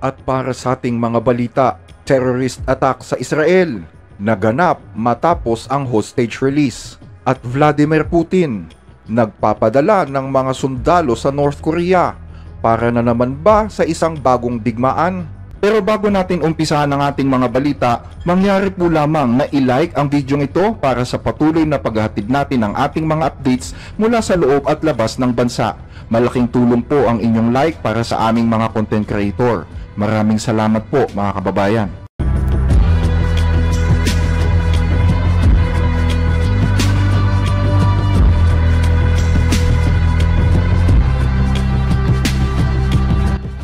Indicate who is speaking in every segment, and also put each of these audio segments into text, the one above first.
Speaker 1: At para sa ating mga balita, terrorist attack sa Israel naganap matapos ang hostage release. At Vladimir Putin nagpapadala ng mga sundalo sa North Korea para na naman ba sa isang bagong digmaan? Pero bago natin umpisahan ang ating mga balita, mangyari po lamang na i-like ang video ito para sa patuloy na paghahatid natin ng ating mga updates mula sa loob at labas ng bansa. Malaking tulong po ang inyong like para sa aming mga content creator. Maraming salamat po mga kababayan.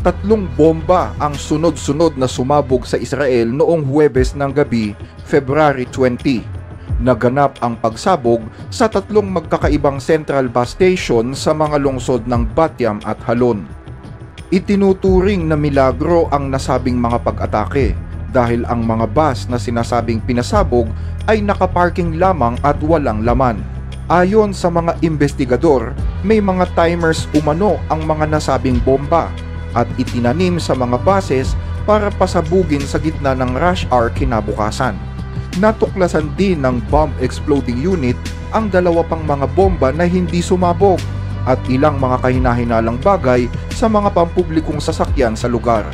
Speaker 1: Tatlong bomba ang sunod-sunod na sumabog sa Israel noong Huwebes ng gabi, February 20. Naganap ang pagsabog sa tatlong magkakaibang central bus station sa mga lungsod ng Bat Yam at Halon. Itinuturing na milagro ang nasabing mga pag-atake dahil ang mga bus na sinasabing pinasabog ay nakaparking lamang at walang laman. Ayon sa mga investigador, may mga timers umano ang mga nasabing bomba at itinanim sa mga bases para pasabugin sa gitna ng rush hour kinabukasan. Natuklasan din ng bomb exploding unit ang dalawa pang mga bomba na hindi sumabog at ilang mga kahinahinalang bagay sa mga pampublikong sasakyan sa lugar.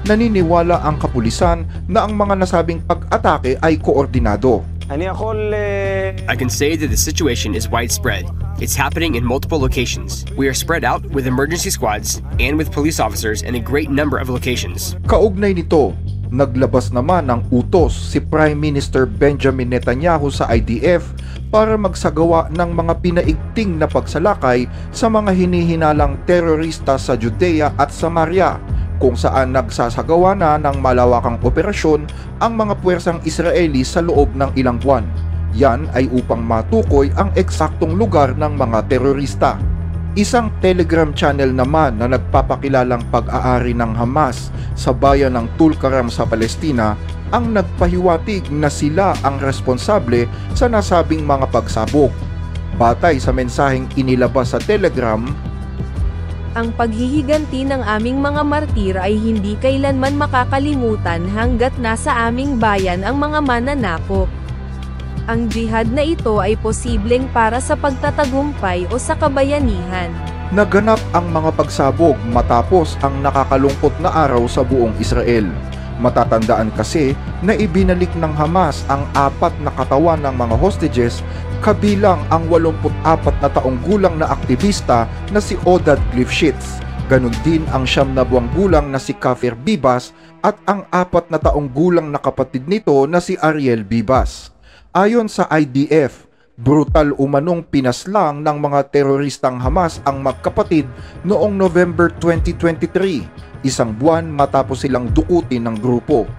Speaker 1: Naniniwala ang kapulisan na ang mga nasabing pag-atake ay koordinado.
Speaker 2: I can say that the situation is widespread. It's happening in multiple locations. We are spread out with emergency squads and with police officers in a great number of locations.
Speaker 1: Kaugnay nito, naglabas naman ng utos si Prime Minister Benjamin Netanyahu sa IDF para magsagawa ng mga pinaigting na pagsalakay sa mga hinihinalang terorista sa Judea at Samaria, kung saan nagsasagawa na ng malawakang operasyon ang mga puwersang Israeli sa loob ng ilang buwan. Yan ay upang matukoy ang eksaktong lugar ng mga terorista. Isang Telegram channel naman na nagpapakilalang pag-aari ng Hamas sa bayan ng Tulkarem sa Palestina ang nagpahiwatig na sila ang responsable sa nasabing mga pagsabog. Batay sa mensaheng inilabas sa Telegram,
Speaker 3: ang paghihiganti ng aming mga martir ay hindi kailanman makakalimutan hanggat nasa aming bayan ang mga mananakop. Ang jihad na ito ay posibleng para sa pagtatagumpay o sa kabayanihan.
Speaker 1: Naganap ang mga pagsabog matapos ang nakakalungkot na araw sa buong Israel. Matatandaan kasi na ibinalik ng Hamas ang 4 na katawan ng mga hostages, kabilang ang 84 na taong gulang na aktivista na si Oded Lifshitz. Ganon din ang 9 na buwang gulang na si Kafir Bibas at ang 4 na taong gulang na kapatid nito na si Ariel Bibas. Ayon sa IDF, brutal umanong pinaslang ng mga teroristang Hamas ang magkapatid noong November 2023, isang buwan matapos silang dukutin ng grupo.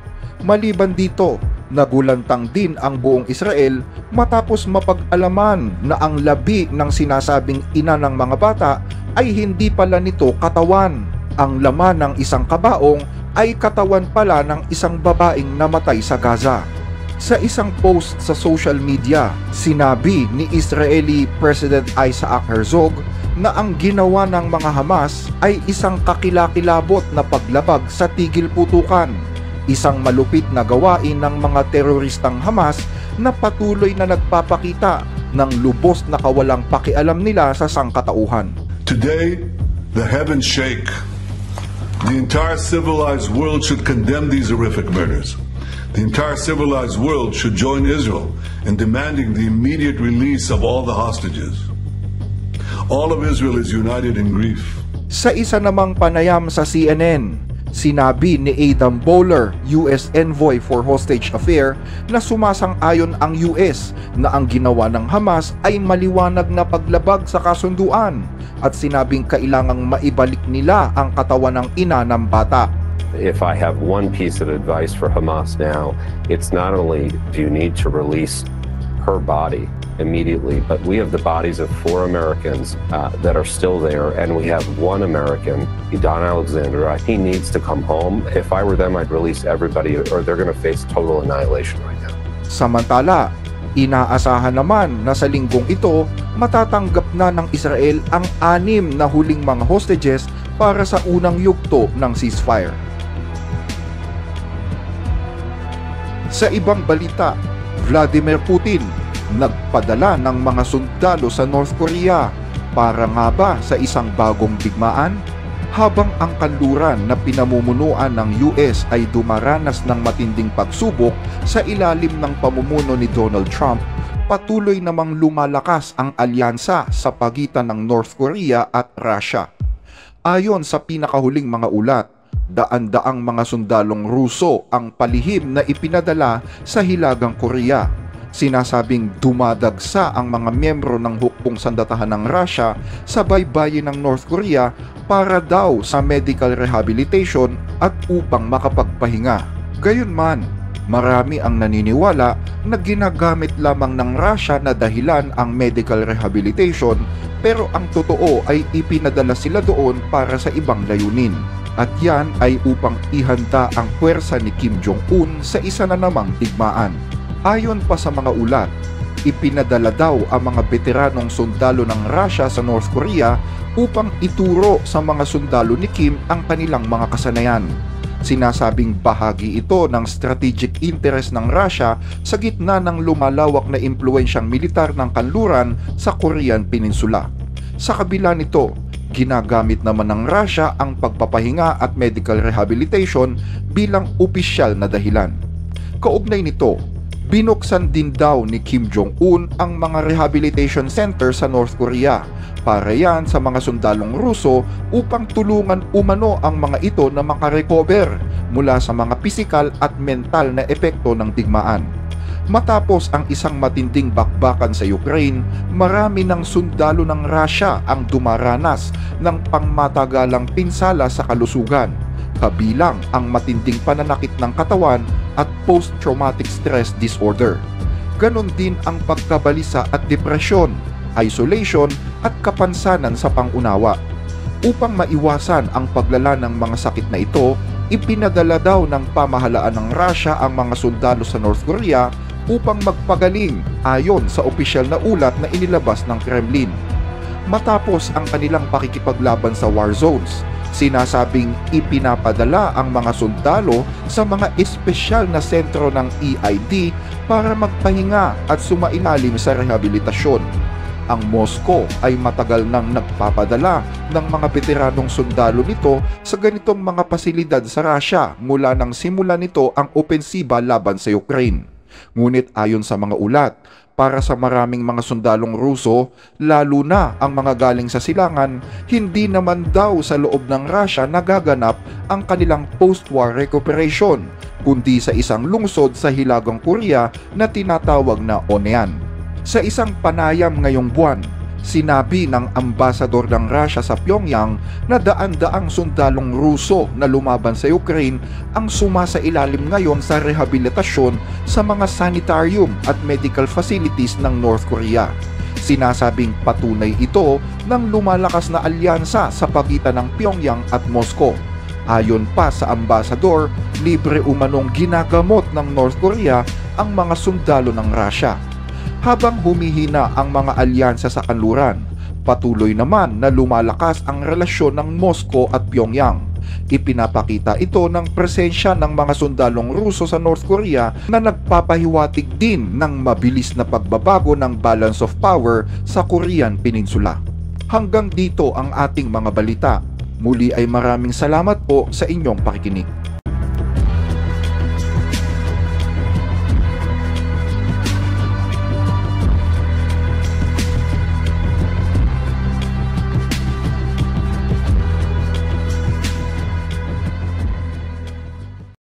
Speaker 1: Maliban dito, nagulantang din ang buong Israel matapos mapag-alaman na ang labi ng sinasabing ina ng mga bata ay hindi pala nito katawan. Ang laman ng isang kabaong ay katawan pala ng isang babaeng namatay sa Gaza. Sa isang post sa social media, sinabi ni Israeli President Isaac Herzog na ang ginawa ng mga Hamas ay isang kakilakilabot na paglabag sa tigil putukan, isang malupit na gawain ng mga teroristang Hamas na patuloy na nagpapakita ng lubos na kawalang pakialam nila sa sangkatauhan.
Speaker 4: Today, the heavens shake. The entire civilized world should condemn these horrific murders. The entire civilized world should join Israel in demanding the immediate release of all the hostages. All of Israel is united in grief.
Speaker 1: Sa isa namang panayam sa CNN, sinabi ni Adam Bowler, US Envoy for Hostage Affairs, na sumasang-ayon ang US na ang ginawa ng Hamas ay maliwanag na paglabag sa kasunduan at sinabing kailangang maibalik nila ang katawan ng ina ng bata.
Speaker 5: If I have one piece of advice for Hamas now, it's not only do you need to release her body immediately, but we have the bodies of 4 Americans that are still there, and we have 1 American, Don Alexander. He needs to come home. If I were them, I'd release everybody, or they're going to face total annihilation right now.
Speaker 1: Samantala, inaasahan naman na sa linggong ito, matatanggap na ng Israel ang 6 na huling mga hostages para sa unang yugto ng ceasefire. Sa ibang balita, Vladimir Putin nagpadala ng mga sundalo sa North Korea para nga ba sa isang bagong digmaan? Habang ang kanluran na pinamumunuan ng US ay dumaranas ng matinding pagsubok sa ilalim ng pamumuno ni Donald Trump, patuloy namang lumalakas ang alyansa sa pagitan ng North Korea at Russia. Ayon sa pinakahuling mga ulat, daan-daang mga sundalong Ruso ang palihim na ipinadala sa Hilagang Korea. Sinasabing dumadagsa ang mga miyembro ng hukbong sandatahan ng Russia sa baybayin ng North Korea para daw sa medical rehabilitation at upang makapagpahinga. Gayunman, marami ang naniniwala na ginagamit lamang ng Russia na dahilan ang medical rehabilitation, pero ang totoo ay ipinadala sila doon para sa ibang layunin. At yan ay upang ihanda ang puwersa ni Kim Jong-un sa isa na namang digmaan. Ayon pa sa mga ulat, ipinadala daw ang mga veteranong sundalo ng Russia sa North Korea upang ituro sa mga sundalo ni Kim ang kanilang mga kasanayan. Sinasabing bahagi ito ng strategic interest ng Russia sa gitna ng lumalawak na impluwensyang militar ng kanluran sa Korean Peninsula. Sa kabila nito, ginagamit naman ng Russia ang pagpapahinga at medical rehabilitation bilang opisyal na dahilan. Kaugnay nito, binuksan din daw ni Kim Jong-un ang mga rehabilitation center sa North Korea para yan sa mga sundalong Ruso upang tulungan umano ang mga ito na makarecover mula sa mga pisikal at mental na epekto ng digmaan. Matapos ang isang matinding bakbakan sa Ukraine, marami ng sundalo ng Russia ang dumaranas ng pangmatagalang pinsala sa kalusugan, kabilang ang matinding pananakit ng katawan at post-traumatic stress disorder. Ganon din ang pagkabalisa at depresyon, isolation at kapansanan sa pangunawa. Upang maiwasan ang paglala ng mga sakit na ito, ipinadala daw ng pamahalaan ng Russia ang mga sundalo sa North Korea upang magpagaling ayon sa opisyal na ulat na inilabas ng Kremlin. Matapos ang kanilang pakikipaglaban sa war zones, sinasabing ipinapadala ang mga sundalo sa mga espesyal na sentro ng EID para magpahinga at sumailalim sa rehabilitasyon. Ang Moscow ay matagal nang nagpapadala ng mga veteranong sundalo nito sa ganitong mga pasilidad sa Russia mula nang simula nito ang opensiba laban sa Ukraine. Ngunit ayon sa mga ulat, para sa maraming mga sundalong Ruso, lalo na ang mga galing sa silangan, hindi naman daw sa loob ng Russia nagaganap ang kanilang post-war recuperation, kundi sa isang lungsod sa Hilagang Korea na tinatawag na Onean. Sa isang panayam ngayong buwan, sinabi ng ambasador ng Russia sa Pyongyang na daan-daang sundalong Ruso na lumaban sa Ukraine ang sumasailalim ngayon sa rehabilitasyon sa mga sanitarium at medical facilities ng North Korea. Sinasabing patunay ito ng lumalakas na alyansa sa pagitan ng Pyongyang at Moscow. Ayon pa sa ambasador, libre umanong ginagamot ng North Korea ang mga sundalo ng Russia. Habang humihina ang mga alyansa sa kanluran, patuloy naman na lumalakas ang relasyon ng Moscow at Pyongyang. Ipinapakita ito ng presensya ng mga sundalong Ruso sa North Korea na nagpapahiwatig din ng mabilis na pagbabago ng balance of power sa Korean Peninsula. Hanggang dito ang ating mga balita. Muli ay maraming salamat po sa inyong pakikinig.